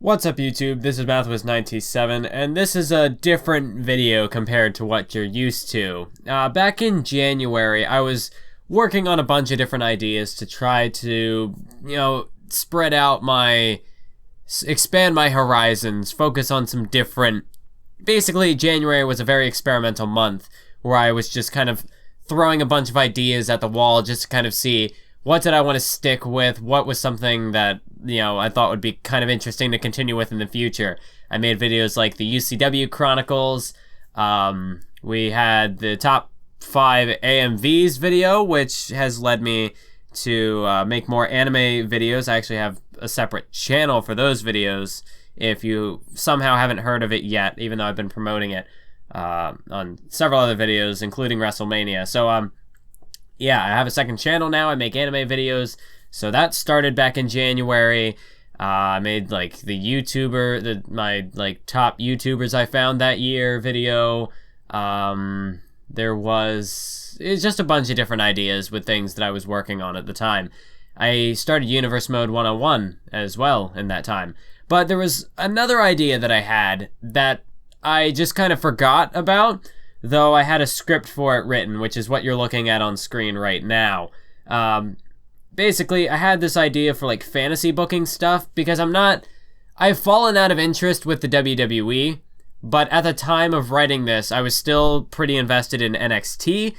What's up YouTube, this is Mathwas97, and this is a different video compared to what you're used to. Back in January, I was working on a bunch of different ideas to try to, spread out expand my horizons, focus on some different... Basically, January was a very experimental month, where I was just kind of throwing a bunch of ideas at the wall just to kind of see what did I want to stick with, what was something that, I thought would be kind of interesting to continue with in the future. I made videos like the UCW Chronicles. We had the top 5 AMVs video, which has led me to make more anime videos. I actually have a separate channel for those videos if you somehow haven't heard of it yet, even though I've been promoting it on several other videos, including WrestleMania. So, yeah, I have a second channel now. I make anime videos. So that started back in January. I made my top YouTubers I found that year video. It's just a bunch of different ideas with things that I was working on at the time. I started Universe Mode 101 as well in that time. But there was another idea that I had that I just kind of forgot about, though I had a script for it written, which is what you're looking at on screen right now. Basically, I had this idea for fantasy booking stuff because I've fallen out of interest with the WWE, but at the time of writing this, I was still pretty invested in NXT,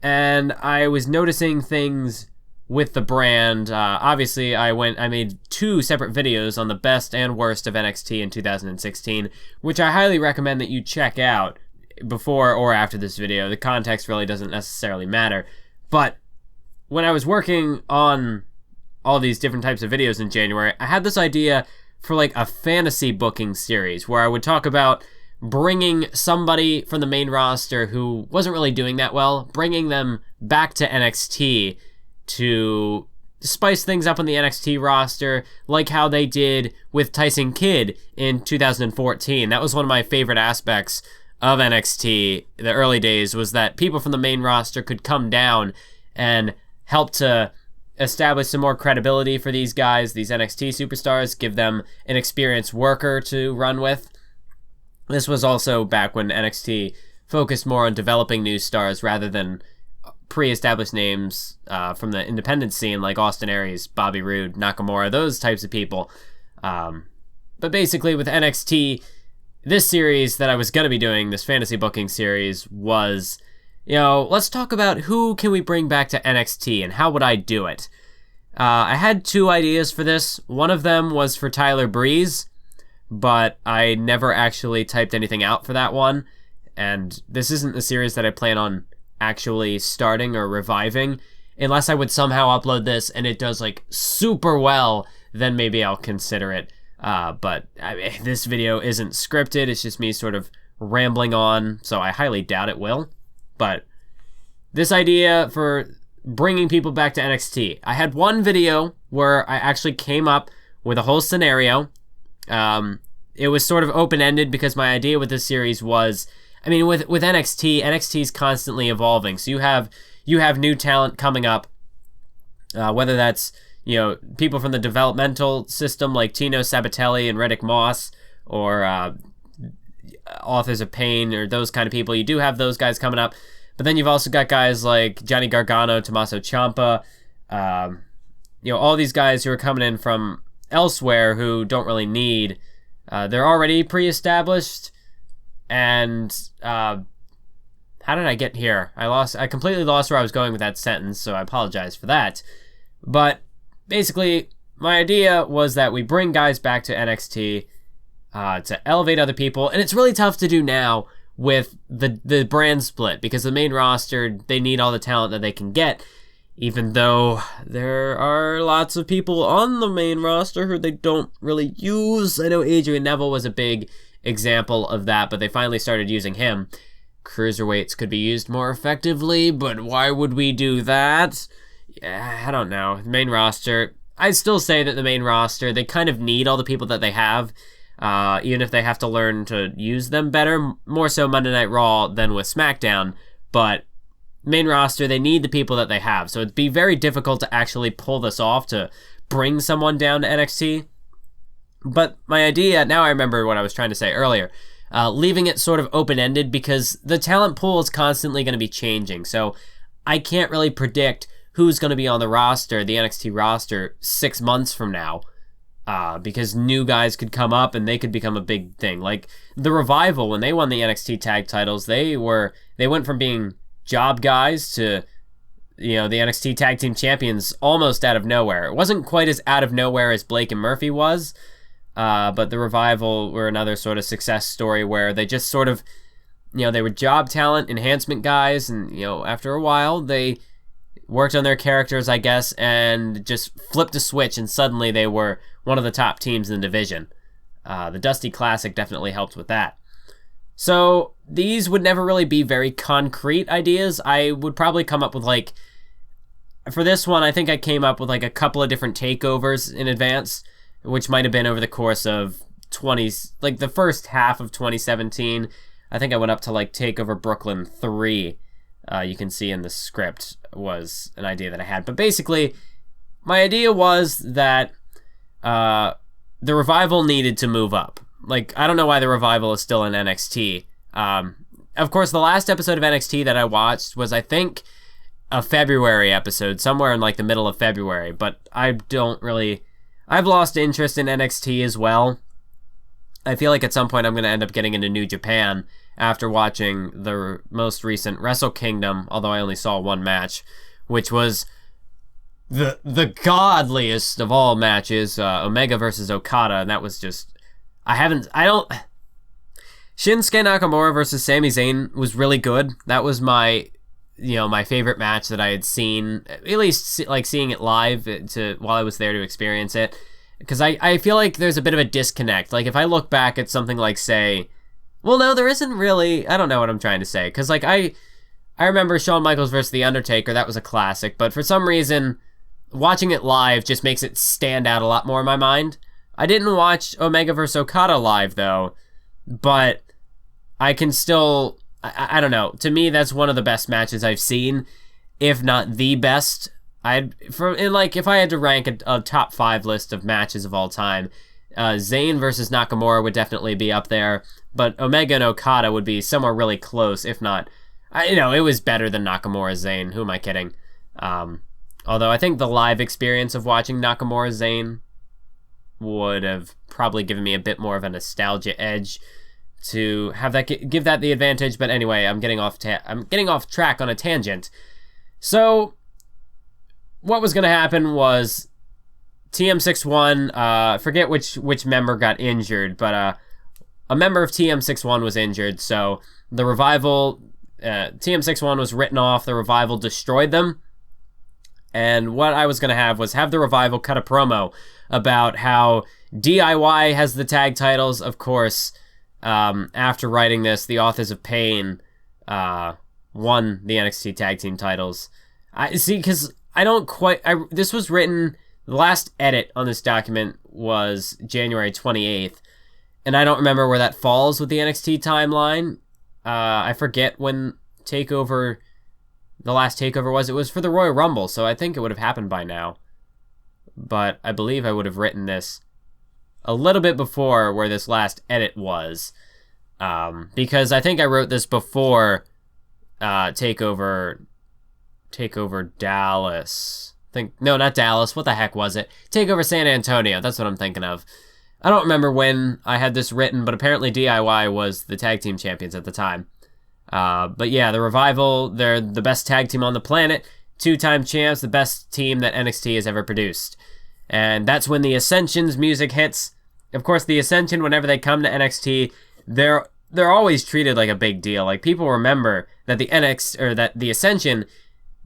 and I was noticing things with the brand. Obviously, I made 2 separate videos on the best and worst of NXT in 2016, which I highly recommend that you check out before or after this video. The context really doesn't necessarily matter, but when I was working on all these different types of videos in January, I had this idea for a fantasy booking series where I would talk about bringing somebody from the main roster who wasn't really doing that well, bringing them back to NXT to spice things up on the NXT roster, like how they did with Tyson Kidd in 2014. That was one of my favorite aspects of NXT, the early days, was that people from the main roster could come down and help to establish some more credibility for these guys, these NXT superstars, give them an experienced worker to run with. This was also back when NXT focused more on developing new stars rather than pre-established names from the independent scene like Austin Aries, Bobby Roode, Nakamura, those types of people. But basically with NXT, this series that I was going to be doing, this fantasy booking series, was... let's talk about who can we bring back to NXT and how would I do it. I had 2 ideas for this. One of them was for Tyler Breeze, but I never actually typed anything out for that one. And this isn't the series that I plan on actually starting or reviving. Unless I would somehow upload this and it does super well, then maybe I'll consider it. But this video isn't scripted. It's just me sort of rambling on, so I highly doubt it will. But this idea for bringing people back to NXT, I had one video where I actually came up with a whole scenario. It was sort of open-ended because my idea with this series was, with NXT, NXT's constantly evolving. So you have new talent coming up, whether that's, people from the developmental system like Tino Sabatelli and Riddick Moss, or Authors of Pain, or those kind of people. You do have those guys coming up, but then you've also got guys like Johnny Gargano, Tommaso Ciampa, all these guys who are coming in from elsewhere who don't really need, they're already pre-established. And how did I get here? I completely lost where I was going with that sentence, so I apologize for that. But basically, my idea was that we bring guys back to NXT to elevate other people, and it's really tough to do now with the brand split, because the main roster, they need all the talent that they can get, even though there are lots of people on the main roster who they don't really use. I know Adrian Neville was a big example of that, but they finally started using him. Cruiserweights could be used more effectively, but why would we do that? Yeah, I don't know. Main roster, I still say that the main roster, they kind of need all the people that they have, even if they have to learn to use them better, more so Monday Night Raw than with SmackDown, but main roster, they need the people that they have, so it'd be very difficult to actually pull this off, to bring someone down to NXT. But my idea, now I remember what I was trying to say earlier, leaving it sort of open-ended because the talent pool is constantly going to be changing. So I can't really predict who's going to be on the roster, the NXT roster, 6 months from now. Because new guys could come up and they could become a big thing. Like the Revival, when they won the NXT tag titles, they went from being job guys to, the NXT tag team champions almost out of nowhere. It wasn't quite as out of nowhere as Blake and Murphy was, but the Revival were another sort of success story where they just sort of, they were job talent enhancement guys, and after a while they worked on their characters, I guess, and just flipped a switch, and suddenly they were one of the top teams in the division. The Dusty Classic definitely helped with that. So these would never really be very concrete ideas. I would probably come up with, for this one, I think I came up with a couple of different takeovers in advance, which might have been over the course of the first half of 2017. I think I went up to Takeover Brooklyn 3. You can see in the script was an idea that I had. But basically, my idea was that the Revival needed to move up. I don't know why the Revival is still in NXT. Of course, the last episode of NXT that I watched was, I think, a February episode, somewhere in the middle of February. But I've lost interest in NXT as well. I feel like at some point I'm going to end up getting into New Japan after watching the most recent Wrestle Kingdom, although I only saw one match, which was the godliest of all matches, Omega versus Okada, and that was just, Shinsuke Nakamura versus Sami Zayn was really good. That was my favorite match that I had seen, at least seeing it live while I was there to experience it. Because I feel like there's a bit of a disconnect. If I look back at something say, well, no, there isn't really. I don't know what I'm trying to say. Because, I remember Shawn Michaels versus The Undertaker. That was a classic. But for some reason, watching it live just makes it stand out a lot more in my mind. I didn't watch Omega vs. Okada live, though. But I can still... I don't know. To me, that's one of the best matches I've seen. If not the best. If I had to rank a top 5 list of matches of all time, Zayn versus Nakamura would definitely be up there, but Omega and Okada would be somewhere really close, if not, it was better than Nakamura Zayn. Who am I kidding? Although I think the live experience of watching Nakamura Zayn would have probably given me a bit more of a nostalgia edge to have that give that the advantage. But anyway, I'm getting off track on a tangent. So what was going to happen was TM61, forget which member got injured, but a member of TM61 was injured, so the Revival, TM61 was written off, the Revival destroyed them, and what I was going to have the Revival cut a promo about how DIY has the tag titles. Of course, after writing this, the Authors of Pain won the NXT tag team titles. Because this was written, the last edit on this document was January 28th, and I don't remember where that falls with the NXT timeline. I forget when the last takeover was. It was for the Royal Rumble, so I think it would have happened by now. But I believe I would have written this a little bit before where this last edit was, because I think I wrote this before Takeover Dallas. No, not Dallas. What the heck was it? Takeover San Antonio. That's what I'm thinking of. I don't remember when I had this written, but apparently DIY was the tag team champions at the time. But yeah, the Revival, they're the best tag team on the planet. 2-time champs, the best team that NXT has ever produced. And that's when the Ascension's music hits. Of course, the Ascension, whenever they come to NXT, they're always treated like a big deal. People remember that that the Ascension,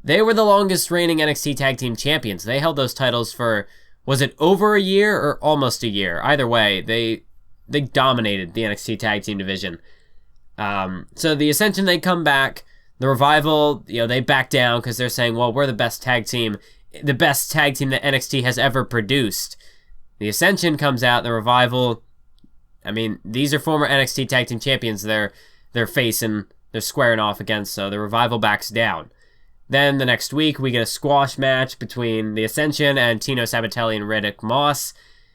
they were the longest reigning NXT tag team champions. They held those titles for, was it over a year or almost a year? Either way, they dominated the NXT tag team division. So the Ascension, they come back. The Revival, they back down because they're saying, well, we're the best tag team that NXT has ever produced. The Ascension comes out, the Revival, these are former NXT tag team champions they're squaring off against, so the Revival backs down. Then the next week, we get a squash match between the Ascension and Tino Sabbatelli and Riddick Moss.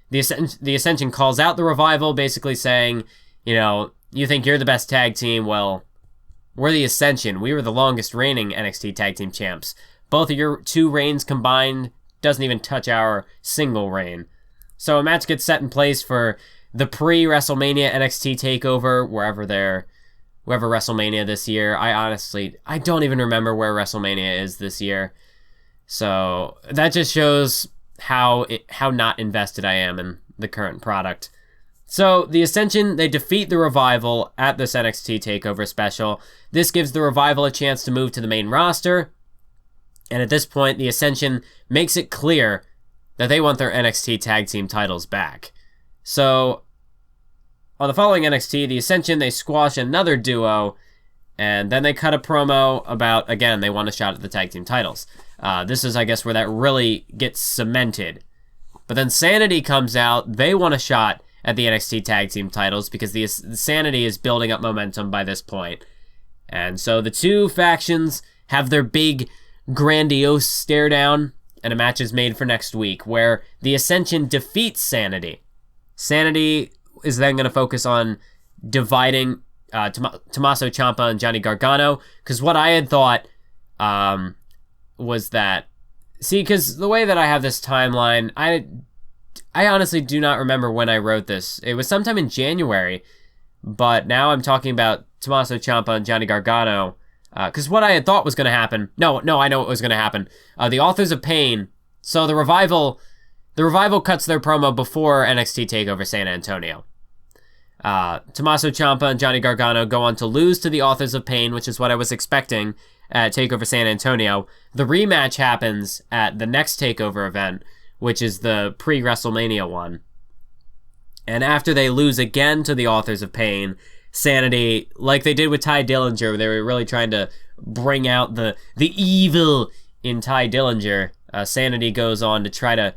the Ascension calls out the Revival, basically saying, you think you're the best tag team? Well, we're the Ascension. We were the longest reigning NXT tag team champs. Both of your 2 reigns combined doesn't even touch our single reign. So a match gets set in place for the pre-WrestleMania NXT TakeOver, wherever WrestleMania this year. I don't even remember where WrestleMania is this year. So that just shows how not invested I am in the current product. So the Ascension, they defeat the Revival at this NXT TakeOver special. This gives the Revival a chance to move to the main roster. And at this point, the Ascension makes it clear that they want their NXT tag team titles back. So on the following NXT, the Ascension, they squash another duo, and then they cut a promo about, again, they want a shot at the tag team titles. This is, I guess, where that really gets cemented. But then Sanity comes out. They want a shot at the NXT tag team titles because the Sanity is building up momentum by this point. And so the 2 factions have their big, grandiose stare down, and a match is made for next week where the Ascension defeats Sanity. Sanity is then going to focus on dividing Tommaso Ciampa and Johnny Gargano, because what I had thought was that, because the way that I have this timeline, I honestly do not remember when I wrote this. It was sometime in January, but now I'm talking about Tommaso Ciampa and Johnny Gargano, because what I had thought was going to happen, I know what was going to happen. The Authors of Pain, so the Revival cuts their promo before NXT TakeOver San Antonio. Tommaso Ciampa and Johnny Gargano go on to lose to the Authors of Pain, which is what I was expecting at TakeOver San Antonio. The rematch happens at the next TakeOver event, which is the pre-WrestleMania one. And after they lose again to the Authors of Pain, Sanity, like they did with Ty Dillinger, they were really trying to bring out the evil in Ty Dillinger. Sanity goes on to try to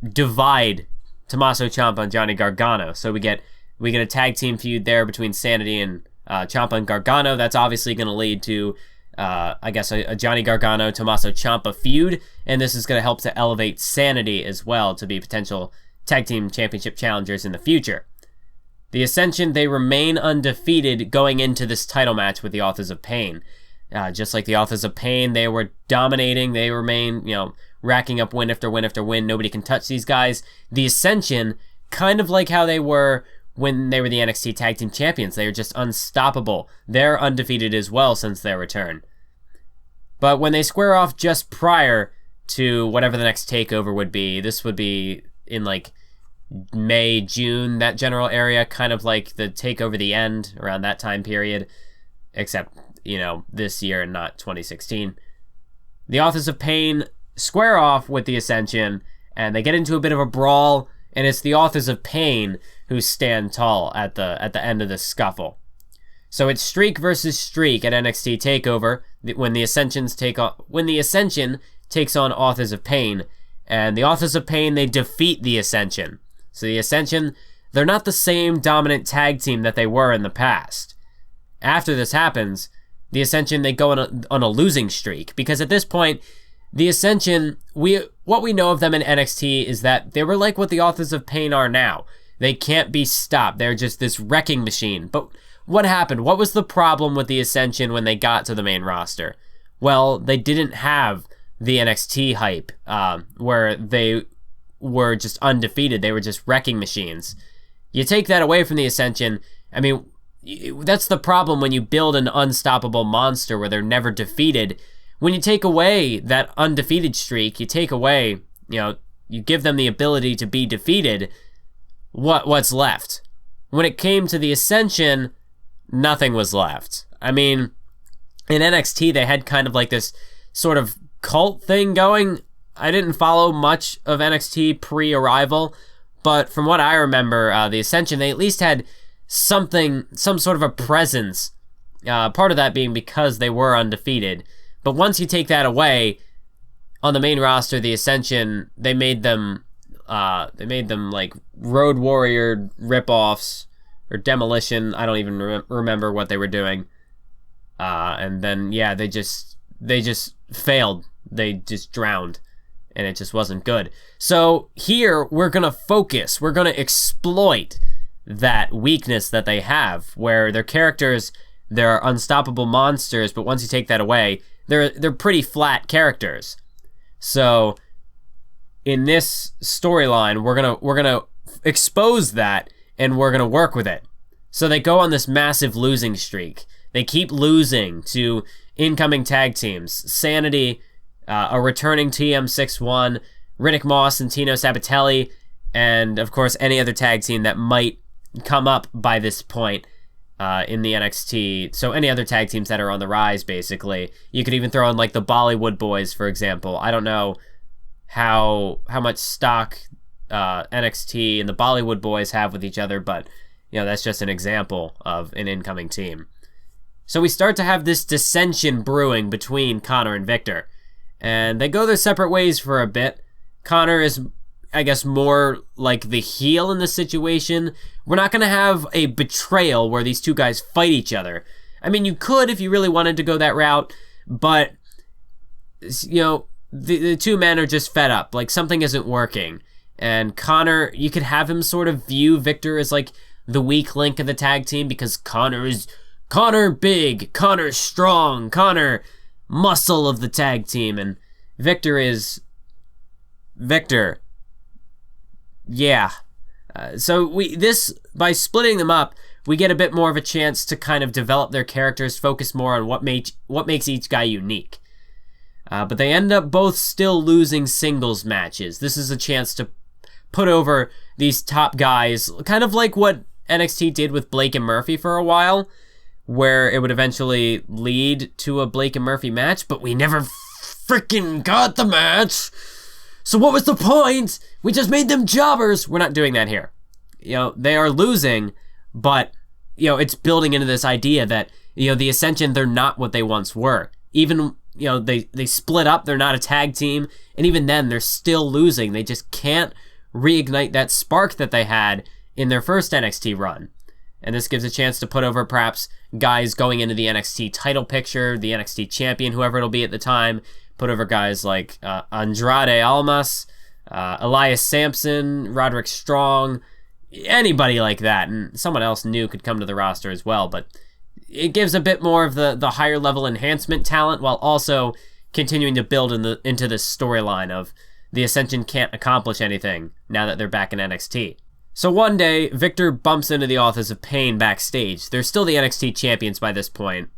divide Tommaso Ciampa and Johnny Gargano. So we get a tag team feud there between Sanity and Ciampa and Gargano. That's obviously going to lead to, I guess, a Johnny Gargano, Tommaso Ciampa feud. And this is going to help to elevate Sanity as well to be potential tag team championship challengers in the future. The Ascension, they remain undefeated going into this title match with the Authors of Pain. Just like the Authors of Pain, they were dominating. They remain, racking up win after win after win. Nobody can touch these guys. The Ascension, kind of like how they were when they were the NXT Tag Team Champions. They are just unstoppable. They're undefeated as well since their return. But when they square off just prior to whatever the next takeover would be, this would be in like May, June, that general area, kind of like the takeover the end around that time period, except, this year and not 2016. The Authors of Pain square off with the Ascension, and they get into a bit of a brawl, and it's the Authors of Pain who stand tall at the end of this scuffle. So it's streak versus streak at NXT TakeOver when the Ascension takes on Authors of Pain, and the Authors of Pain, they defeat the Ascension. So the Ascension, they're not the same dominant tag team that they were in the past. After this happens, the Ascension, they go on a losing streak, because at this point, the Ascension, what we know of them in NXT is that they were like what the Authors of Pain are now. They can't be stopped. They're just this wrecking machine. But what happened? What was the problem with the Ascension when they got to the main roster? Well, they didn't have the NXT hype, where they were just undefeated. They were just wrecking machines. You take that away from the Ascension, I mean, that's the problem when you build an unstoppable monster where they're never defeated. When you take away that undefeated streak, you take away, you give them the ability to be defeated, what's left? When it came to the Ascension, nothing was left. I mean, in NXT, they had kind of like this sort of cult thing going. I didn't follow much of NXT pre-arrival, but from what I remember, the Ascension, they at least had some sort of a presence. Part of that being because they were undefeated. But once you take that away, on the main roster, the Ascension, they made them like Road Warrior ripoffs or Demolition. I don't even remember what they were doing. And then they just failed. They just drowned and it just wasn't good. So here, we're going to focus. We're going to exploit that weakness that they have, where their characters, they're unstoppable monsters, but once you take that away, they're pretty flat characters. So in this storyline, we're gonna expose that, and we're gonna work with it. So they go on this massive losing streak. They keep losing to incoming tag teams. Sanity, a returning TM61, Riddick Moss and Tino Sabatelli, and of course any other tag team that might come up by this point in the NXT. So any other tag teams that are on the rise, basically. You could even throw in like the Bollywood Boys, for example. I don't know how much stock NXT and the Bollywood Boys have with each other, but that's just an example of an incoming team. So we start to have this dissension brewing between Connor and Victor, and they go their separate ways for a bit. Connor is, I guess, more like the heel in the situation. We're not going to have a betrayal where these two guys fight each other. I mean, you could if you really wanted to go that route, but the two men are just fed up. Like, something isn't working. And Connor, you could have him sort of view Victor as like the weak link of the tag team, because Connor big, Connor strong, Connor muscle of the tag team, and Victor is Victor. Yeah. So by splitting them up, we get a bit more of a chance to kind of develop their characters, focus more on what makes each guy unique. But they end up both still losing singles matches. This is a chance to put over these top guys, kind of like what NXT did with Blake and Murphy for a while, where it would eventually lead to a Blake and Murphy match, but we never freaking got the match. So what was the point? We just made them jobbers. We're not doing that here. They are losing, but it's building into this idea that the Ascension, they're not what they once were. Even they split up, they're not a tag team, and even then they're still losing. They just can't reignite that spark that they had in their first NXT run. And this gives a chance to put over perhaps guys going into the NXT title picture, the NXT champion, whoever it'll be at the time. Put over guys like Andrade Almas, Elias Sampson, Roderick Strong, anybody like that. And someone else new could come to the roster as well. But it gives a bit more of the higher level enhancement talent, while also continuing to build into this storyline of the Ascension can't accomplish anything now that they're back in NXT. So one day, Victor bumps into the Authors of Pain backstage. They're still the NXT champions by this point.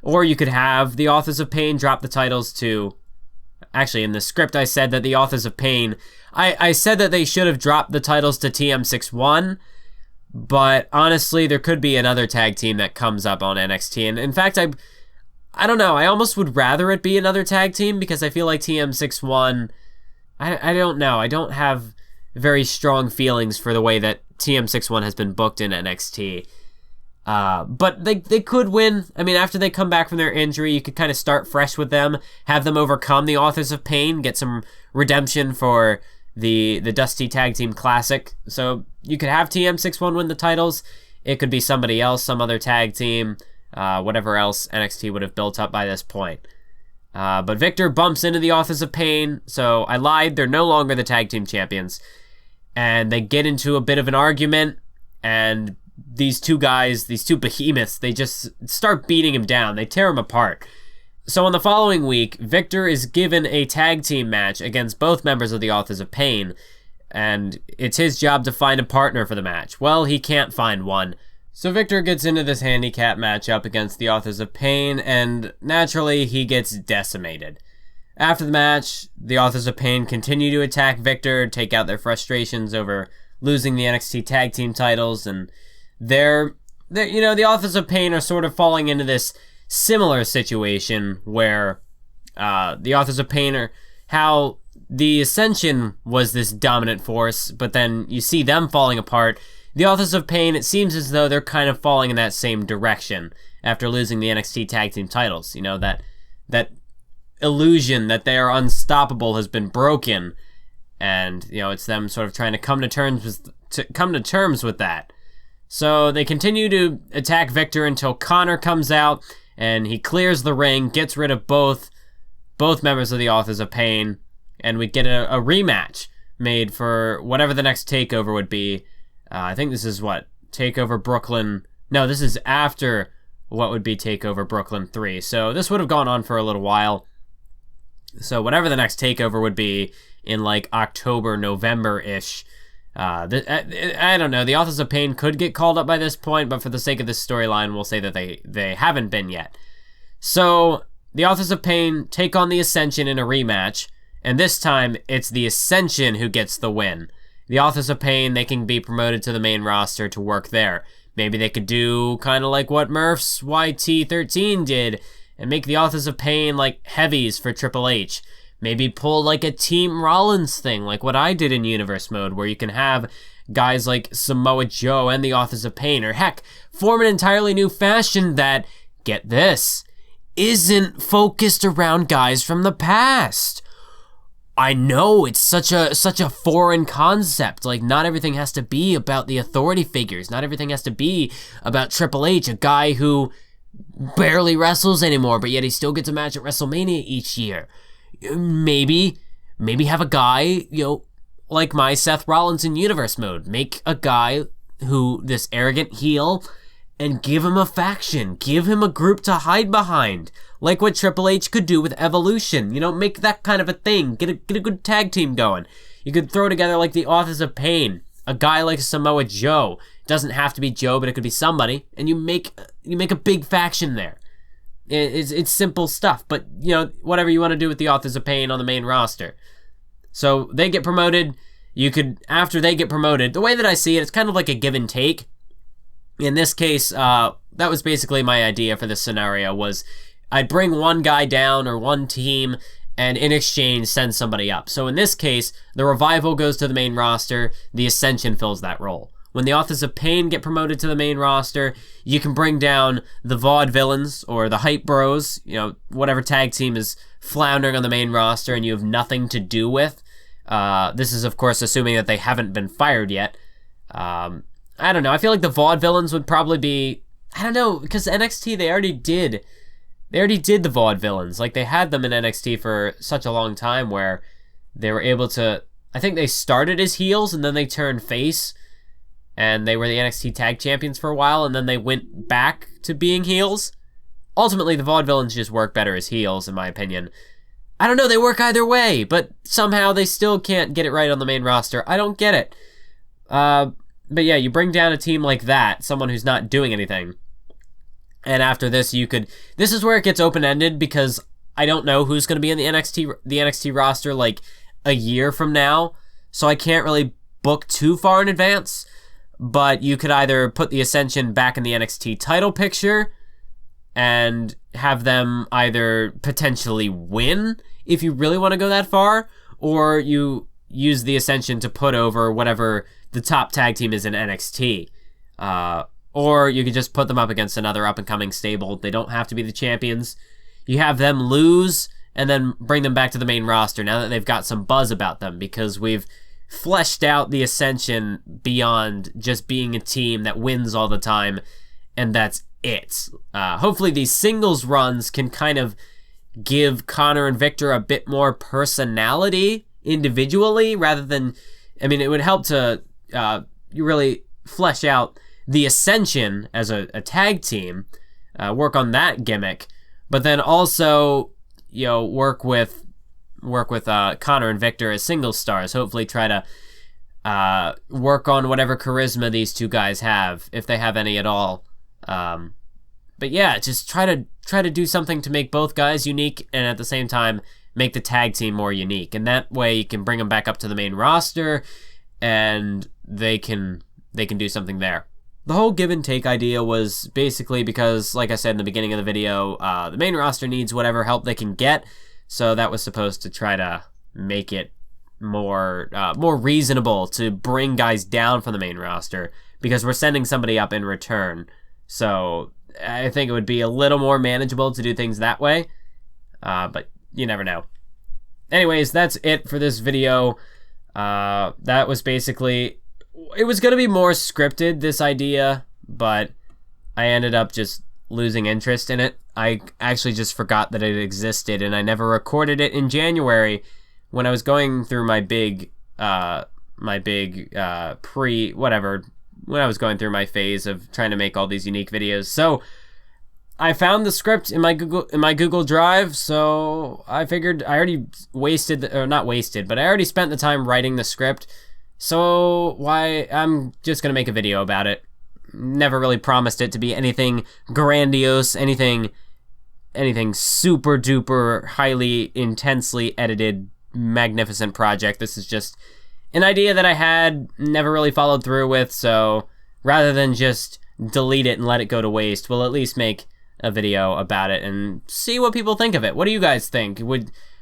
Or you could have the Authors of Pain drop the titles to... Actually, in the script I said that the Authors of Pain... I said that they should have dropped the titles to TM61, but honestly, there could be another tag team that comes up on NXT. And in fact, I don't know. I almost would rather it be another tag team, because I feel like TM61... I don't know. I don't have very strong feelings for the way that TM61 has been booked in NXT. But they could win. I mean, after they come back from their injury, you could kind of start fresh with them, have them overcome the Authors of Pain, get some redemption for the Dusty Tag Team Classic. So you could have TM61 win the titles. It could be somebody else, some other tag team, whatever else NXT would have built up by this point. But Victor bumps into the Authors of Pain, so I lied. They're no longer the tag team champions. And they get into a bit of an argument, and these two guys, these two behemoths, they just start beating him down. They tear him apart. So on the following week, Victor is given a tag team match against both members of the Authors of Pain, and it's his job to find a partner for the match. Well, he can't find one. So Victor gets into this handicap matchup against the Authors of Pain, and naturally, he gets decimated. After the match, the Authors of Pain continue to attack Victor, take out their frustrations over losing the NXT tag team titles, and the Authors of Pain are sort of falling into this similar situation where the Authors of Pain are how the Ascension was this dominant force, but then you see them falling apart. The Authors of Pain, it seems as though they're kind of falling in that same direction after losing the NXT tag team titles. That illusion that they are unstoppable has been broken, and it's them sort of trying to come to terms with that. So they continue to attack Victor until Connor comes out, and he clears the ring, gets rid of both members of the Authors of Pain, and we'd get a rematch made for whatever the next takeover would be. I think this is what? Takeover Brooklyn. No, this is after what would be Takeover Brooklyn 3. So this would have gone on for a little while. So whatever the next takeover would be in like October, November-ish. I don't know. The Authors of Pain could get called up by this point, but for the sake of this storyline, we'll say that they haven't been yet. So the Authors of Pain take on the Ascension in a rematch, and this time it's the Ascension who gets the win. The Authors of Pain, they can be promoted to the main roster to work there. Maybe they could do kind of like what Murph's YT13 did and make the Authors of Pain like heavies for Triple H. Maybe pull like a Team Rollins thing like what I did in Universe Mode, where you can have guys like Samoa Joe and the Authors of Pain, or heck, form an entirely new faction that, get this, isn't focused around guys from the past. I know it's such a foreign concept. Like, not everything has to be about the authority figures. Not everything has to be about Triple H, a guy who barely wrestles anymore, but yet he still gets a match at WrestleMania each year. Maybe have a guy, like my Seth Rollins in Universe Mode. Make a guy who, this arrogant heel, and give him a faction. Give him a group to hide behind. Like what Triple H could do with Evolution. Make that kind of a thing. Get a good tag team going. You could throw together like the Authors of Pain. A guy like Samoa Joe. It doesn't have to be Joe, but it could be somebody. And you make a big faction there. It's simple stuff. But, whatever you want to do with the Authors of Pain on the main roster. So they get promoted. After they get promoted, the way that I see it, it's kind of like a give and take. In this case, that was basically my idea for this scenario, was I'd bring one guy down or one team and in exchange send somebody up. So in this case, the Revival goes to the main roster, the Ascension fills that role. When the Authors of Pain get promoted to the main roster, you can bring down the Vaudevillains or the Hype Bros, whatever tag team is floundering on the main roster and you have nothing to do with. This is, of course, assuming that they haven't been fired yet. I don't know. I feel like the Vaudevillains would probably be... I don't know, because NXT, they already did the Vaudevillains. Like, they had them in NXT for such a long time where they were able to... I think they started as heels, and then they turned face, and they were the NXT Tag Champions for a while, and then they went back to being heels. Ultimately, the Vaudevillains just work better as heels, in my opinion. I don't know, they work either way, but somehow they still can't get it right on the main roster. I don't get it. But yeah, you bring down a team like that, someone who's not doing anything. And after this, this is where it gets open-ended, because I don't know who's going to be in the NXT roster like a year from now. So I can't really book too far in advance. But you could either put the Ascension back in the NXT title picture and have them either potentially win if you really want to go that far, or you use the Ascension to put over whatever the top tag team is in NXT. Or you could just put them up against another up-and-coming stable. They don't have to be the champions. You have them lose and then bring them back to the main roster now that they've got some buzz about them, because we've fleshed out the Ascension beyond just being a team that wins all the time, and that's it. Hopefully these singles runs can kind of give Connor and Victor a bit more personality individually, rather than... it would help to you really flesh out the Ascension as a tag team, work on that gimmick, but then also, work with Connor and Victor as single stars. Hopefully try to work on whatever charisma these two guys have, if they have any at all. But yeah, just try to do something to make both guys unique, and at the same time make the tag team more unique. And that way you can bring them back up to the main roster, and they can do something there. The whole give and take idea was basically because, like I said in the beginning of the video, the main roster needs whatever help they can get. So that was supposed to try to make it more reasonable to bring guys down from the main roster, because we're sending somebody up in return. So I think it would be a little more manageable to do things that way. But you never know. Anyways, that's it for this video. That was basically... It was going to be more scripted, this idea, but I ended up just losing interest in it. I actually just forgot that it existed, and I never recorded it in January when I was going through my big when I was going through my phase of trying to make all these unique videos. So I found the script in my Google Drive, so I figured I already I already spent the time writing the script. So I'm just gonna make a video about it. Never really promised it to be anything grandiose, anything super duper highly intensely edited magnificent project. This is just an idea that I had, never really followed through with, so rather than just delete it and let it go to waste, we'll at least make a video about it and see what people think of it. What do you guys think?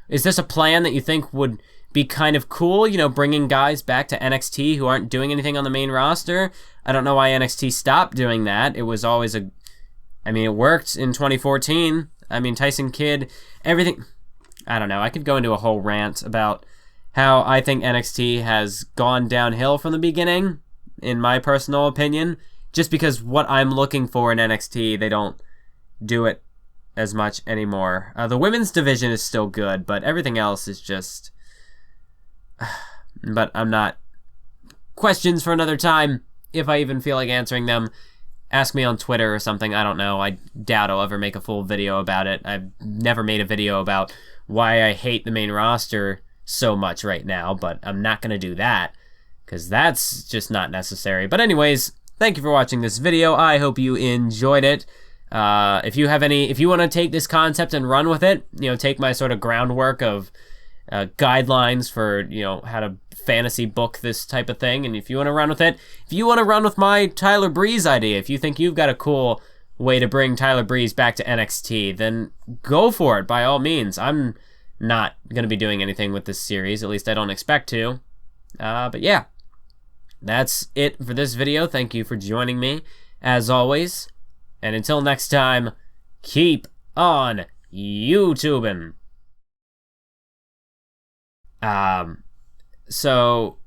Is this a plan that you think would be kind of cool, you know, bringing guys back to NXT who aren't doing anything on the main roster? I don't know why NXT stopped doing that. It was always it worked in 2014. I mean, Tyson Kidd, everything. I don't know. I could go into a whole rant about how I think NXT has gone downhill from the beginning, in my personal opinion, just because what I'm looking for in NXT, they don't do it as much anymore. The women's division is still good, but everything else is just... But I'm not... Questions for another time, if I even feel like answering them. Ask me on Twitter or something, I don't know. I doubt I'll ever make a full video about it. I've never made a video about why I hate the main roster so much right now, but I'm not going to do that, because that's just not necessary. But anyways, thank you for watching this video. I hope you enjoyed it. If you want to take this concept and run with it, you know, take my sort of groundwork of guidelines for, you know, how to fantasy book this type of thing, and if you want to run with it, if you want to run with my Tyler Breeze idea, if you think you've got a cool way to bring Tyler Breeze back to NXT, then go for it, by all means. I'm not going to be doing anything with this series, at least I don't expect to. But yeah, that's it for this video. Thank you for joining me, as always, and until next time, keep on YouTubing. So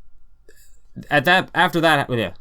after that, yeah.